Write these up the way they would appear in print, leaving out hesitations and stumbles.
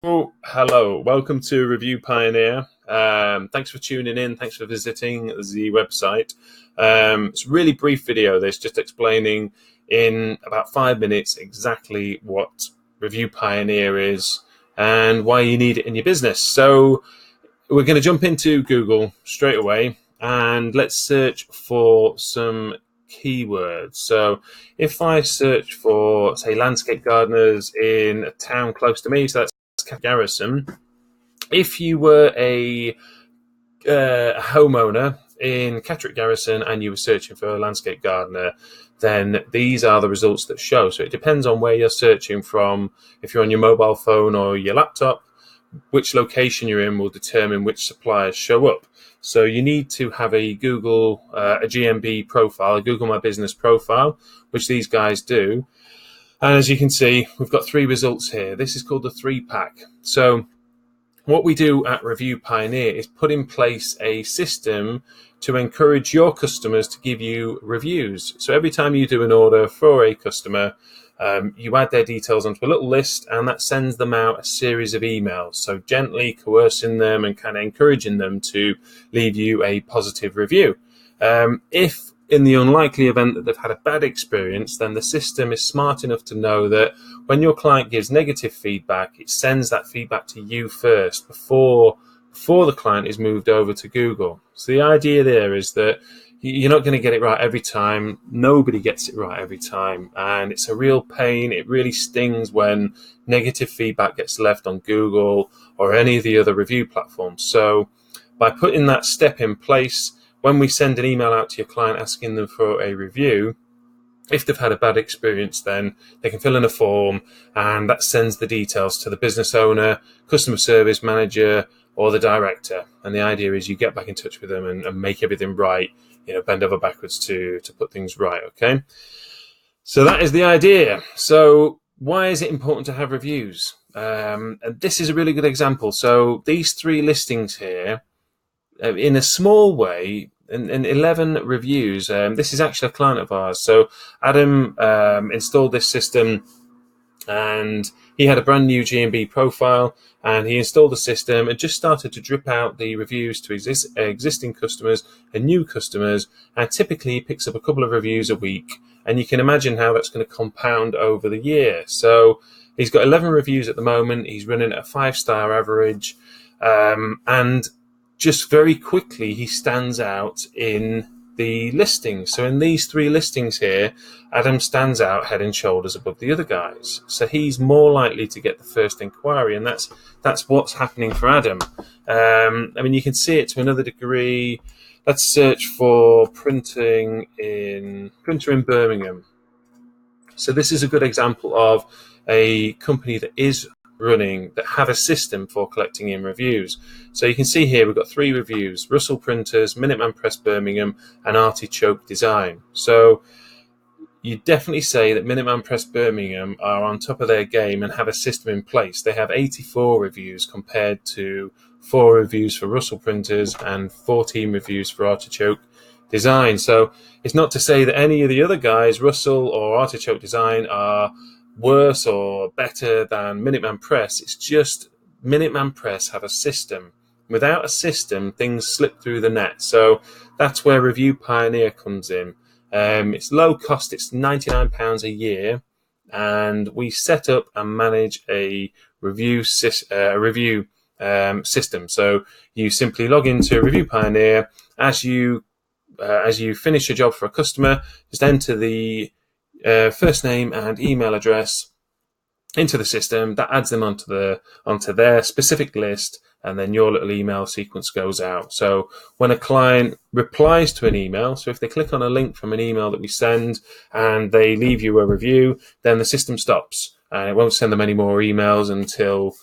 Oh, hello. Welcome to Review Pioneer. Thanks for tuning in. Thanks for visiting the website. It's a really brief video. This just explaining in about 5 minutes exactly what Review Pioneer is and why you need it in your business. So we're going to jump into Google straight away and let's search for some keywords. So if I search for, say, landscape gardeners in a town close to me, so that's Garrison. If you were a homeowner in Catterick Garrison and you were searching for a landscape gardener, then these are the results that show. So it depends on where you're searching from. If you're on your mobile phone or your laptop, which location you're in will determine which suppliers show up. So you need to have a Google, a GMB profile, a Google My Business profile, which these guys do. And as you can see, we've got 3 results here. This is called the 3-pack. So what we do at Review Pioneer is put in place a system to encourage your customers to give you reviews. So every time you do an order for a customer, you add their details onto a little list, and that sends them out a series of emails. So gently coercing them and kind of encouraging them to leave you a positive review. If in the unlikely event that they've had a bad experience, then the system is smart enough to know that when your client gives negative feedback, it sends that feedback to you first before the client is moved over to Google. So the idea there is that you're not going to get it right every time. Nobody gets it right every time. And it's a real pain. It really stings when negative feedback gets left on Google or any of the other review platforms. So by putting that step in place, when we send an email out to your client asking them for a review, if they've had a bad experience, then they can fill in a form and that sends the details to the business owner, customer service manager, or the director. And the idea is you get back in touch with them and make everything right, bend over backwards to put things right, okay? So that is the idea. So why is it important to have reviews? And this is a really good example. So these 3 listings here, in a small way, in 11 reviews. This is actually a client of ours. So Adam installed this system and he had a brand new GMB profile and he installed the system and just started to drip out the reviews to existing customers and new customers. And typically he picks up a couple of reviews a week. And you can imagine how that's going to compound over the year. So he's got 11 reviews at the moment. He's running at a 5-star average. And just very quickly, he stands out in the listings. So in these 3 listings here, Adam stands out head and shoulders above the other guys. So he's more likely to get the first inquiry, and that's what's happening for Adam. You can see it to another degree. Let's search for printer in Birmingham. So this is a good example of a company that have a system for collecting in reviews. So you can see here we've got 3 reviews: Russell Printers, Minuteman Press Birmingham, and Artichoke Design. So you definitely say that Minuteman Press Birmingham are on top of their game and have a system in place. They have 84 reviews compared to 4 reviews for Russell Printers and 14 reviews for Artichoke Design. So it's not to say that any of the other guys, Russell or Artichoke Design, are worse or better than Minuteman Press. It's just Minuteman Press have a system. Without a system, things slip through the net. So that's where Review Pioneer comes in. It's low cost. It's £99 a year, and we set up and manage a review system. So you simply log into Review Pioneer as you finish a job for a customer. Just enter the first name and email address into the system. That adds them onto their specific list, and then your little email sequence goes out. So when a client replies to an email, so if they click on a link from an email that we send and they leave you a review, then the system stops and it won't send them any more emails until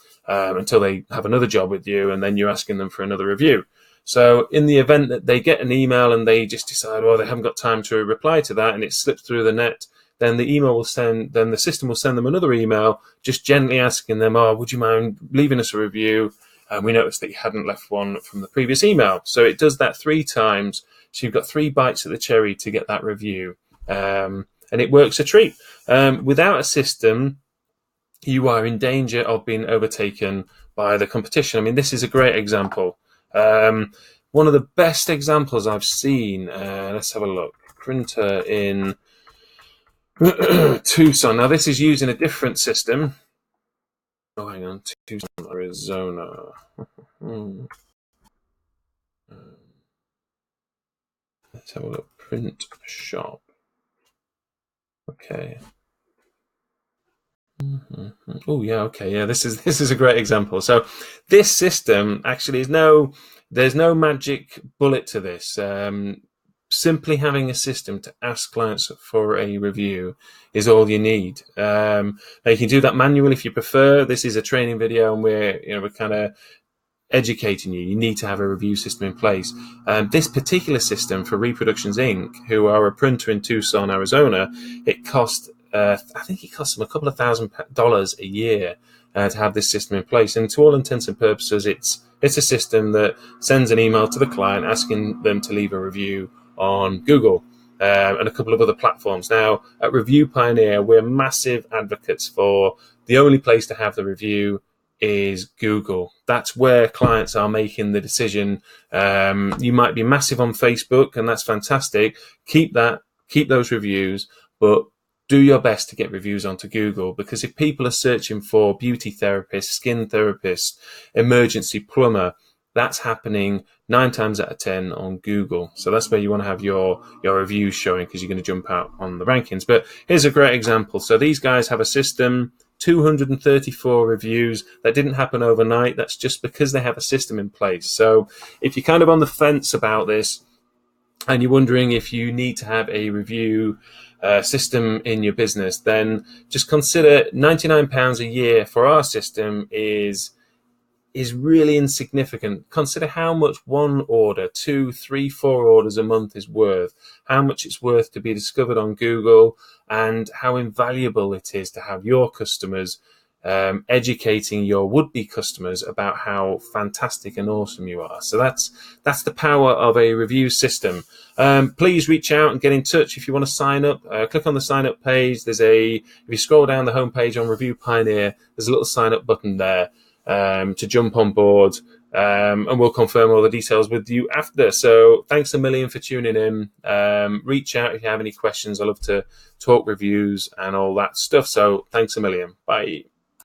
they have another job with you, and then you're asking them for another review. So in the event that they get an email and they just decide, well, they haven't got time to reply to that and it slips through the net, then the system will send them another email just gently asking them, would you mind leaving us a review? And we noticed that you hadn't left one from the previous email. So it does that 3 times. So you've got 3 bites of the cherry to get that review. And it works a treat. Without a system, you are in danger of being overtaken by the competition. I mean, this is a great example. One of the best examples I've seen, let's have a look, printer in Tucson. Now, this is using a different system. Oh, hang on, Tucson, Arizona. Let's have a look, print shop. Okay. Oh yeah, okay, yeah. This is a great example. So this system actually there's no magic bullet to this. Simply having a system to ask clients for a review is all you need. Now you can do that manually if you prefer. This is a training video, and we're kind of educating you. You need to have a review system in place. This particular system for Reproductions Inc., who are a printer in Tucson, Arizona, it cost I think it costs them a couple of $1,000s a year to have this system in place. And to all intents and purposes, it's a system that sends an email to the client asking them to leave a review on Google and a couple of other platforms. Now, at Review Pioneer, we're massive advocates for the only place to have the review is Google. That's where clients are making the decision. You might be massive on Facebook, and that's fantastic. Keep those reviews, but do your best to get reviews onto Google, because if people are searching for beauty therapist, skin therapist, emergency plumber, that's happening 9 times out of 10 on Google. So that's where you want to have your reviews showing, because you're going to jump out on the rankings. But here's a great example. So these guys have a system, 234 reviews. That didn't happen overnight. That's just because they have a system in place. So if you're kind of on the fence about this and you're wondering if you need to have a review system in your business, then just consider £99 a year for our system is really insignificant. Consider how much one order, 2, 3, 4 orders a month is worth, how much it's worth to be discovered on Google, and how invaluable it is to have your customers educating your would-be customers about how fantastic and awesome you are. So that's the power of a review system. Please reach out and get in touch if you want to sign up. Click on the sign up page. If you scroll down the homepage on Review Pioneer, there's a little sign up button there to jump on board, and we'll confirm all the details with you after. So thanks a million for tuning in. Reach out if you have any questions. I love to talk reviews and all that stuff. So thanks a million. Bye.